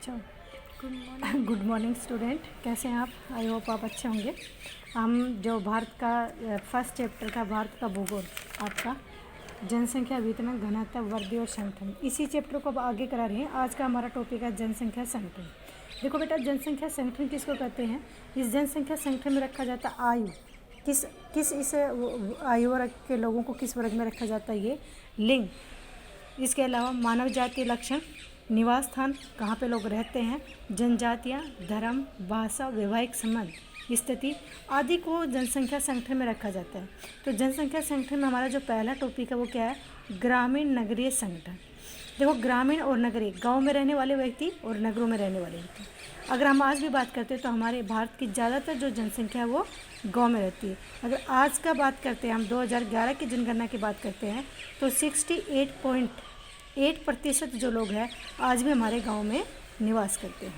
अच्छा, good morning student, कैसे हैं आप? आई होप आप अच्छे होंगे। हम जो भारत का फर्स्ट चैप्टर का भारत का भूगोल, आपका जनसंख्या वितरण घनत्व वृद्धि और संगठन, इसी चैप्टर को अब आगे करा रहे हैं। आज का हमारा टॉपिक है जनसंख्या संगठन। देखो बेटा, जनसंख्या संगठन किसको कहते हैं? इस जनसंख्या संगठन में रखा जाता है आयु, किस इस आयु वर्ग के लोगों को किस वर्ग में रखा जाता है, ये लिंग, इसके अलावा मानव जातीय लक्षण, निवास स्थान, कहाँ पे लोग रहते हैं, जनजातियाँ, धर्म, भाषा, वैवाहिक संबंध, स्थिति आदि को जनसंख्या संगठन में रखा जाता है। तो जनसंख्या संगठन में हमारा जो पहला टॉपिक है वो क्या है? ग्रामीण नगरीय संगठन। देखो, ग्रामीण और नगरीय, गांव में रहने वाले व्यक्ति और नगरों में रहने वाले व्यक्ति। अगर हम आज भी बात करते हैं तो हमारे भारत की ज़्यादातर जो जनसंख्या है वो गांव में रहती है। अगर आज का बात करते हैं, हम 2011 की जनगणना की बात करते हैं, तो 68.8% जो लोग हैं आज भी हमारे गांव में निवास करते हैं।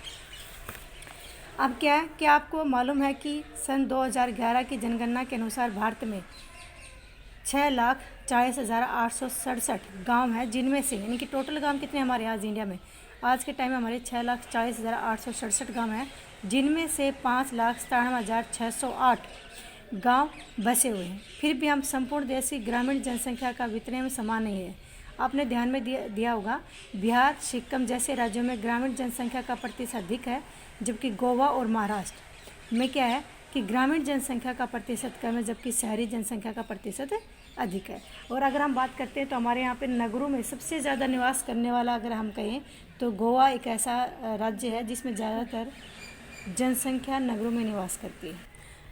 अब क्या है, क्या आपको मालूम है कि सन 2011 की जनगणना के अनुसार भारत में 6,40,867 गांव हैं, जिनमें से यानी कि टोटल गांव कितने हमारे आज इंडिया में? आज के टाइम में हमारे 6,40,867 गांव हैं, जिनमें से 5,97,608 गांव बसे हुए हैं। फिर भी हम संपूर्ण देश की ग्रामीण जनसंख्या का वितरण में समान नहीं है। आपने ध्यान में दिया होगा, बिहार, सिक्किम जैसे राज्यों में ग्रामीण जनसंख्या का प्रतिशत अधिक है, जबकि गोवा और महाराष्ट्र में क्या है कि ग्रामीण जनसंख्या का प्रतिशत कम है, जबकि शहरी जनसंख्या का प्रतिशत अधिक है। और अगर हम बात करते हैं तो हमारे यहाँ पे नगरों में सबसे ज़्यादा निवास करने वाला अगर हम कहें तो गोवा एक ऐसा राज्य है जिसमें ज़्यादातर जनसंख्या नगरों में निवास करती है।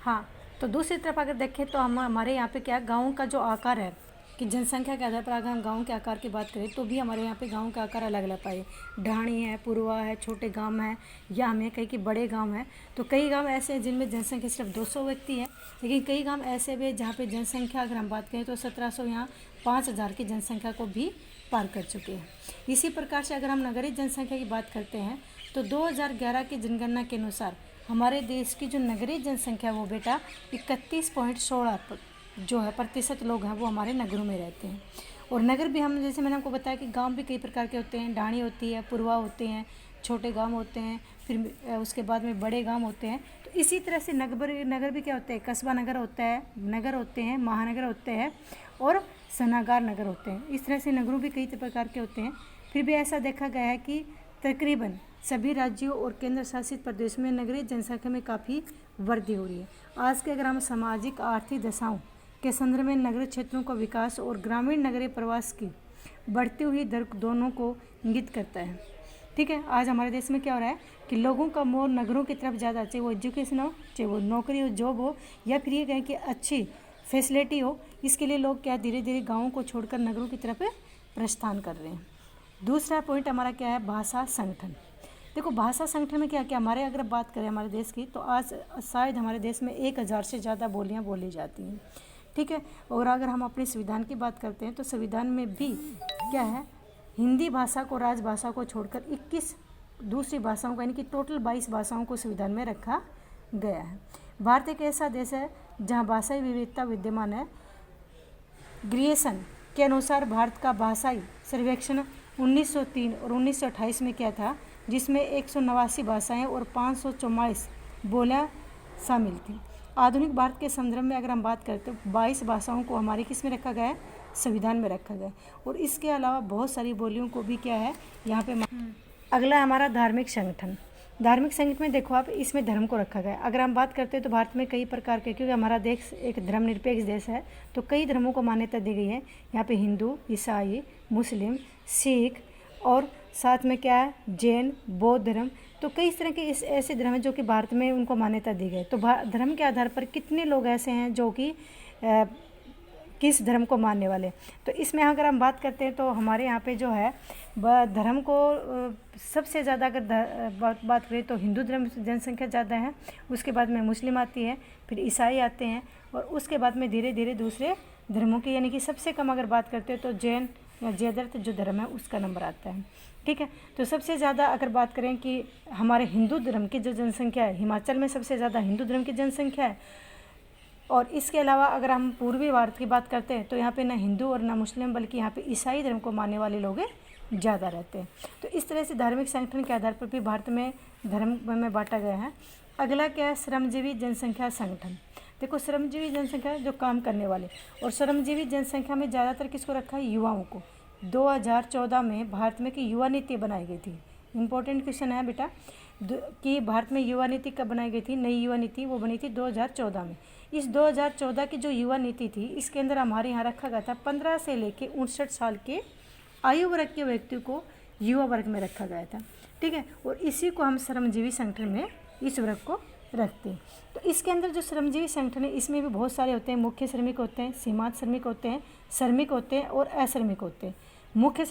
हाँ, तो दूसरी तरफ अगर देखें तो हमारे यहाँ पे क्या, गाँव का जो आकार है कि जनसंख्या के आधार पर अगर हम गांव के आकार की बात करें तो भी हमारे यहाँ पे गांव का आकार अलग अलग पाए। ढाणी है, पुरवा है, छोटे गांव हैं, या हमें कहीं कि बड़े गांव हैं। तो कई गांव ऐसे हैं जिनमें जनसंख्या सिर्फ 200 व्यक्ति है, लेकिन कई गांव ऐसे भी जहाँ पे जनसंख्या अगर हम बात करें तो 1700 यहाँ 5000 की जनसंख्या को भी पार कर चुके हैं। इसी प्रकार से अगर हम नगरीय जनसंख्या की बात करते हैं तो 2011 की जनगणना के अनुसार हमारे देश की जो नगरीय जनसंख्या वो बेटा 31.16 जो है प्रतिशत लोग हैं वो हमारे नगरों में रहते हैं। और नगर भी हम, जैसे मैंने आपको बताया कि गांव भी कई प्रकार के होते हैं, ढाणी होती है, पुरवा होते हैं, छोटे गांव होते हैं, फिर उसके बाद में बड़े गांव होते हैं। तो इसी तरह से नगर भी क्या होते हैं? कस्बा नगर होता है, नगर होते हैं, महानगर होते हैं और सनागार नगर होते हैं। इस तरह से नगरों भी कई प्रकार के होते हैं। फिर भी ऐसा देखा गया है कि तकरीबन सभी राज्यों और केंद्र शासित प्रदेशों में नगरीय जनसंख्या में काफ़ी वृद्धि हो रही है। आज के अगर हम सामाजिक आर्थिक दशाओं के संदर्भ में नगरीय क्षेत्रों का विकास और ग्रामीण नगरीय प्रवास की बढ़ती हुई दर दोनों को इंगित करता है। ठीक है, आज हमारे देश में क्या हो रहा है कि लोगों का मोड़ नगरों की तरफ ज़्यादा, चाहे वो एजुकेशन हो, चाहे वो नौकरी हो, जॉब हो, या फिर ये कहें कि अच्छी फैसिलिटी हो, इसके लिए लोग क्या धीरे धीरे गाँवों को छोड़कर नगरों की तरफ प्रस्थान कर रहे हैं। दूसरा पॉइंट हमारा क्या है? भाषा संगठन। देखो, भाषा संगठन में क्या क्या हमारे अगर बात करें हमारे देश की, तो आज शायद हमारे देश में 1000 से ज़्यादा बोलियाँ बोली जाती हैं। ठीक है, और अगर हम अपने संविधान की बात करते हैं तो संविधान में भी क्या है, हिंदी भाषा को राजभाषा को छोड़कर 21 दूसरी भाषाओं को, यानी कि टोटल 22 भाषाओं को संविधान में रखा गया है। भारत एक ऐसा देश है जहां भाषाई विविधता विद्यमान है। ग्रियसन के अनुसार भारत का भाषाई सर्वेक्षण 1903 और 1928 में क्या था, जिसमें 189 भाषाएँ और 544 बोलियाँ शामिल थी। आधुनिक भारत के संदर्भ में अगर हम बात करते हैं तो 22 भाषाओं को हमारे किस में रखा गया है? संविधान में रखा गया है। और इसके अलावा बहुत सारी बोलियों को भी क्या है यहाँ पे। अगला हमारा धार्मिक संगठन। धार्मिक संगठन में देखो आप, इसमें धर्म को रखा गया है। अगर हम बात करते हैं तो भारत में कई प्रकार के, क्योंकि हमारा देश एक धर्मनिरपेक्ष देश है, तो कई धर्मों को मान्यता दी गई है। यहाँ पे हिंदू, ईसाई, मुस्लिम, सिख और साथ में क्या है, जैन, बौद्ध धर्म। तो कई तरह के ऐसे धर्म हैं जो कि भारत में उनको मान्यता दी गई। तो धर्म के आधार पर कितने लोग ऐसे हैं जो कि किस धर्म को मानने वाले। तो इसमें अगर हम बात करते हैं तो हमारे यहाँ पे जो है धर्म को सबसे ज़्यादा अगर बात करें तो हिंदू धर्म जनसंख्या ज़्यादा है, उसके बाद में मुस्लिम आती है, फिर ईसाई आते हैं, और उसके बाद में धीरे धीरे दूसरे धर्मों की, यानी कि सबसे कम अगर बात करते हैं तो जैन या जयद्रथ जो धर्म है उसका नंबर आता है। ठीक है, तो सबसे ज़्यादा अगर बात करें कि हमारे हिंदू धर्म की जो जनसंख्या है, हिमाचल में सबसे ज़्यादा हिंदू धर्म की जनसंख्या है। और इसके अलावा अगर हम पूर्वी भारत की बात करते हैं तो यहाँ पे ना हिंदू और ना मुस्लिम, बल्कि यहाँ पे ईसाई धर्म को मानने वाले लोग ज़्यादा रहते हैं। तो इस तरह से धार्मिक संगठन के आधार पर भी भारत में धर्म में बांटा गया है। अगला क्या है, श्रमजीवी जनसंख्या संगठन। देखो श्रमजीवी जनसंख्या जो काम करने वाले, और श्रमजीवी जनसंख्या में ज़्यादातर किसको रखा है, युवाओं को। 2014 में भारत में की युवा नीति बनाई गई थी। इंपॉर्टेंट क्वेश्चन है बेटा कि भारत में युवा नीति कब बनाई गई थी। नई युवा नीति वो बनी थी 2014 में। इस 2014 की जो युवा नीति थी इसके अंदर हमारे यहाँ रखा गया था 15 से लेके 59 साल के आयु वर्ग के व्यक्ति को युवा वर्ग में रखा गया था, ठीक है। और इसी को हम श्रमजीवी संगठन में इस वर्ग को रखते हैं। तो इसके अंदर जो श्रमजीवी संगठन है इसमें भी बहुत सारे होते हैं। मुख्य श्रमिक होते हैं, सीमांत श्रमिक होते हैं, श्रमिक होते हैं और अश्रमिक होते हैं। मुख्य